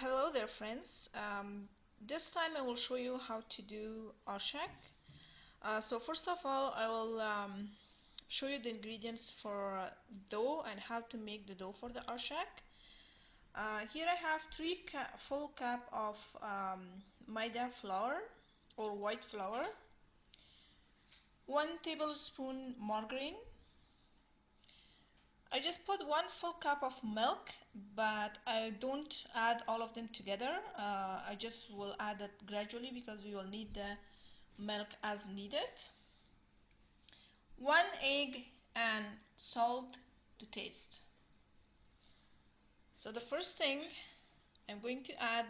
Hello there, friends. This time I will show you how to do Aashak. So first of all, I will show you the ingredients for dough and how to make the dough for the Aashak. Here I have full cup of maida flour or white flour, 1 tablespoon margarine. I just put 1 full cup of milk, but I don't add all of them together. I just will add it gradually because we will need the milk as needed. 1 egg and salt to taste. So the first thing, I'm going to add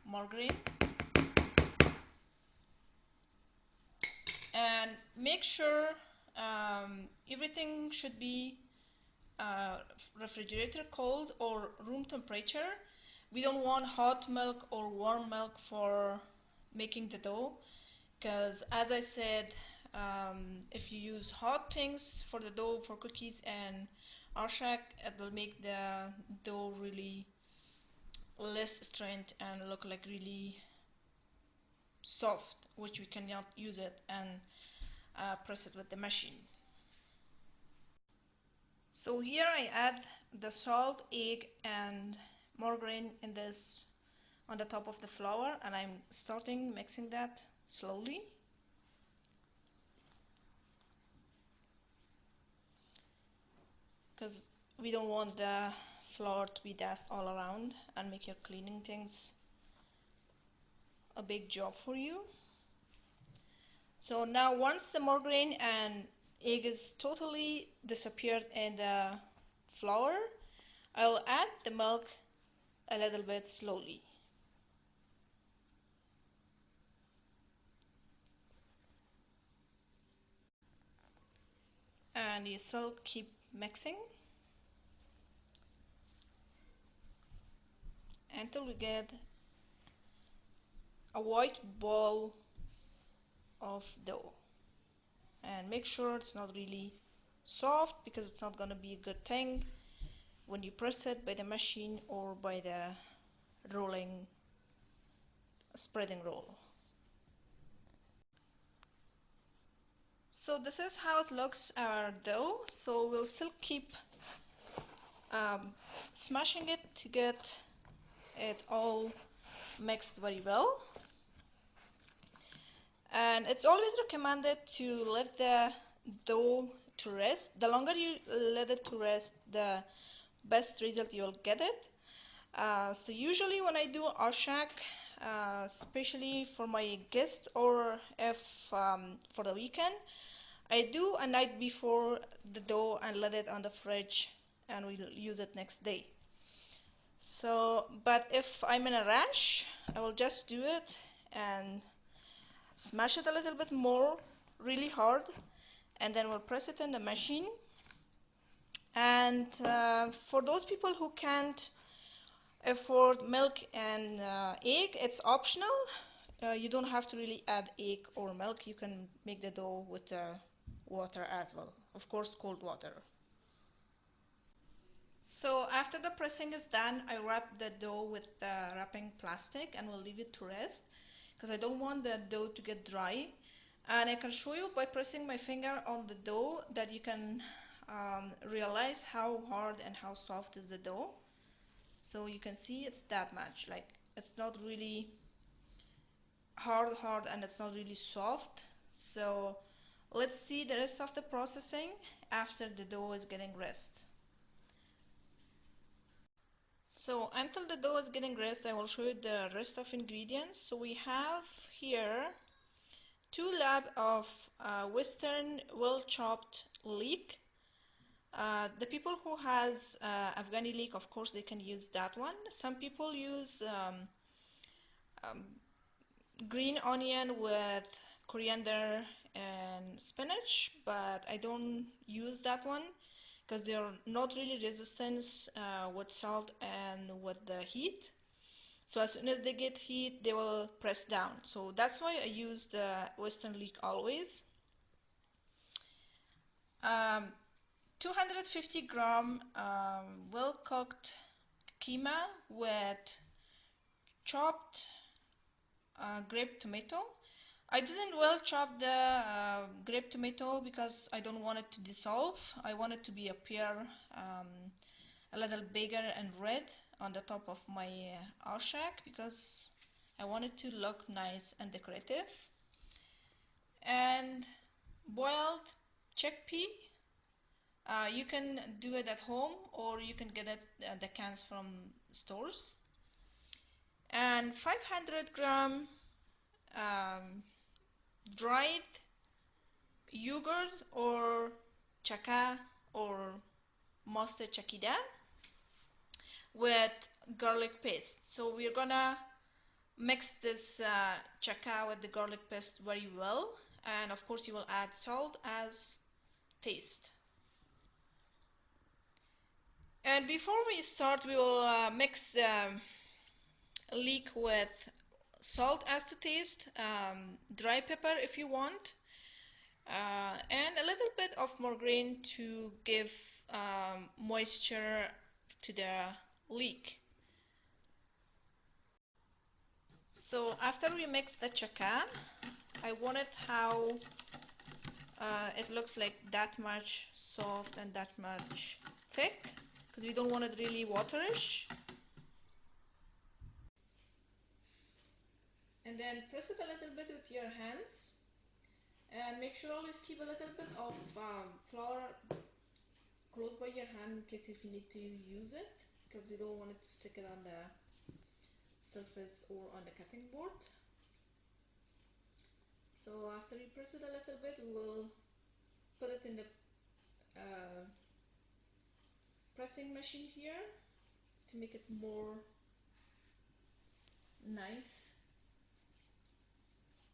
margarine and make sure everything should be refrigerator cold or room temperature. We don't want hot milk or warm milk for making the dough, because as I said, if you use hot things for the dough for cookies and Aashak, it will make the dough really less strength and look like really soft, which we cannot use it and press it with the machine. So here I add the salt, egg and margarine in this on the top of the flour, and I'm starting mixing that slowly. Because we don't want the flour to be dust all around and make your cleaning things a big job for you. So now once the margarine and egg is totally disappeared in the flour, I will add the milk a little bit slowly. And you still keep mixing until we get a white ball of dough. And make sure it's not really soft, because it's not going to be a good thing when you press it by the machine or by the spreading roll. So this is how it looks, our dough. So we'll still keep smashing it to get it all mixed very well. And it's always recommended to let the dough to rest. The longer you let it to rest, the best result you'll get it. So usually when I do Aashak, especially for my guests or if for the weekend, I do a night before the dough and let it on the fridge, and we'll use it next day. So, but if I'm in a rush, I will just do it and smash it a little bit more, really hard, and then we'll press it in the machine. And for those people who can't afford milk and egg, it's optional. You don't have to really add egg or milk. You can make the dough with water as well, of course cold water. So after the pressing is done, I wrap the dough with the wrapping plastic and will leave it to rest, because I don't want the dough to get dry. And I can show you by pressing my finger on the dough that you can realize how hard and how soft is the dough. So you can see it's that much, like it's not really hard and it's not really soft. So let's see the rest of the processing after the dough is getting rest. So until the dough is getting rest, I will show you the rest of ingredients. So we have here 2 lab of Western well chopped leek. The people who has Afghani leek, of course they can use that one. Some people use green onion with coriander and spinach, but I don't use that one because they're not really resistant with salt and with the heat. So as soon as they get heat, they will press down. So that's why I use the Western leek always. 250 gram well cooked keema with chopped grape tomato. I didn't well chop the grape tomato because I don't want it to dissolve. I want it to be appear a little bigger and red on the top of my Aashak because I want it to look nice and decorative. And boiled chickpea. You can do it at home or you can get it the cans from stores. And 500 gram dried yogurt or chaka or mustard chakida with garlic paste. So we're gonna mix this chaka with the garlic paste very well, and of course you will add salt as taste. And before we start, we will mix the leek with salt as to taste, dry pepper if you want, and a little bit of margarine to give moisture to the leek. So after we mix the chaka, I want it how it looks like that much soft and that much thick, because we don't want it really waterish. And then press it a little bit with your hands, and make sure always keep a little bit of flour close by your hand in case if you need to use it, because you don't want it to stick it on the surface or on the cutting board. So after you press it a little bit, we will put it in the pressing machine here to make it more nice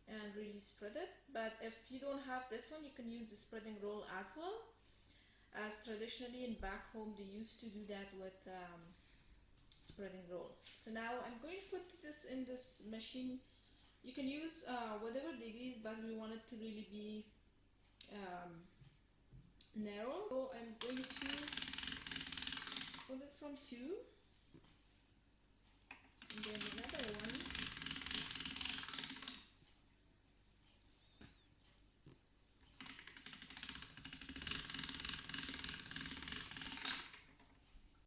and really spread it. But if you don't have this one, you can use the spreading roll as well, as traditionally in back home they used to do that with spreading roll. So now I'm going to put this in this machine. You can use whatever degrees, but we want it to really be narrow. So I'm going to put it from 2, and then another one.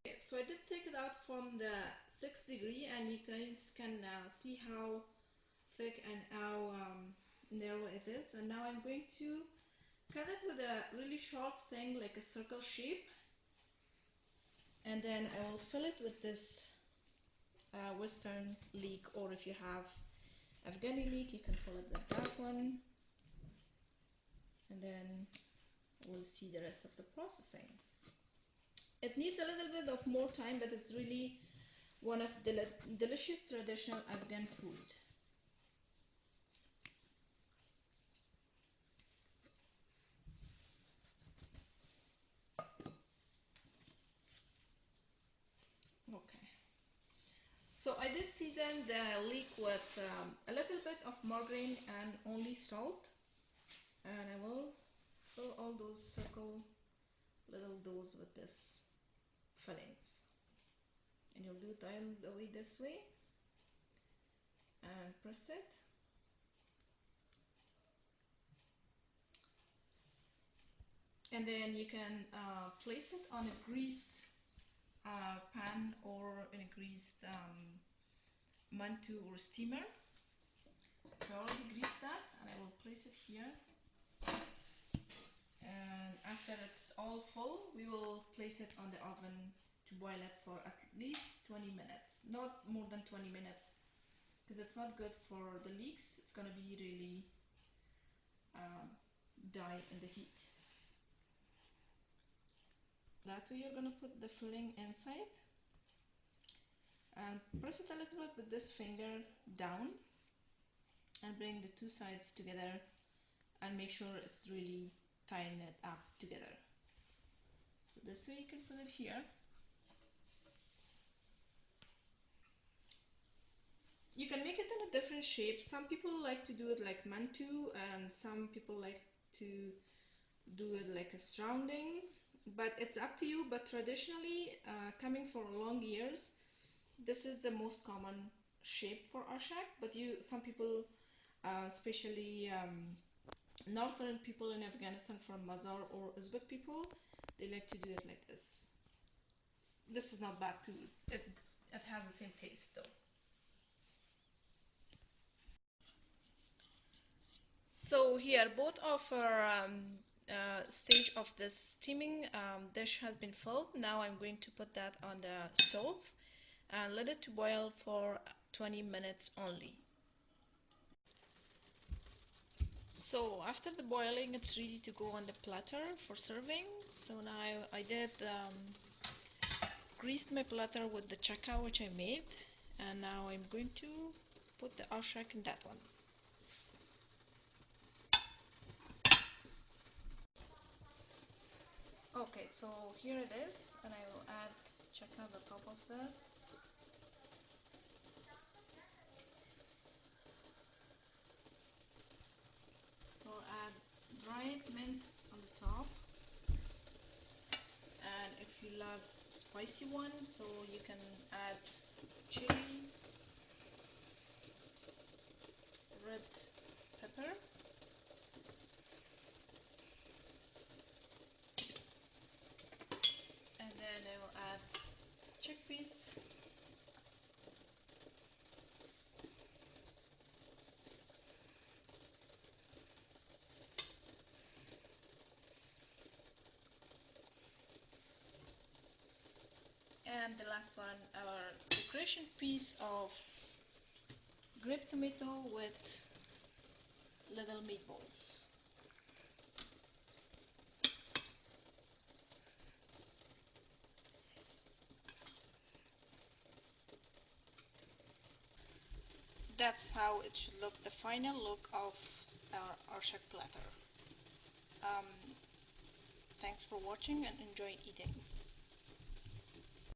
Okay, so I did take it out from the 6th degree, and you guys can see how thick and how narrow it is. And now I'm going to cut it with a really sharp thing, like a circle shape, and then I will fill it with this western leek, or if you have Afghani leek, you can fill it with that one, and then we'll see the rest of the processing. It needs a little bit of more time, but it's really one of the delicious traditional Afghan food. Okay, so I did season the leek with a little bit of margarine and only salt, and I will fill all those circle little doughs with this fillings, and you'll do it all the way this way and press it. And then you can place it on a greased pan or in a greased mantu or steamer. So I already greased that, and I will place it here. And after it's all full, we will place it on the oven to boil it for at least 20 minutes, not more than 20 minutes, because it's not good for the leeks. It's going to be really die in the heat. That way you're going to put the filling inside and press it a little bit with this finger down and bring the two sides together and make sure it's really tying it up together. So this way you can put it here. You can make it in a different shape. Some people like to do it like mantu, and some people like to do it like a surrounding, but it's up to you. But traditionally, coming for long years, this is the most common shape for Aashak, but some people, especially northern people in Afghanistan from Mazar or Uzbek people, they like to do it like this. This is not bad too. It has the same taste though. So here, both of our stage of this steaming dish has been filled. Now I'm going to put that on the stove and let it to boil for 20 minutes only. So after the boiling, it's ready to go on the platter for serving. So now I did greased my platter with the chakka which I made, and now I'm going to put the aashak in that one. Okay, so here it is, and I will add chakka on the top of that. So I'll add dried mint on the top, and if you love spicy one, so you can add chili, red pepper, and then I will add chickpeas, and the last one, our decoration piece of grape tomato with little meatballs. That's how it should look, the final look of our aashak platter. Um, Thanks for watching and enjoy eating.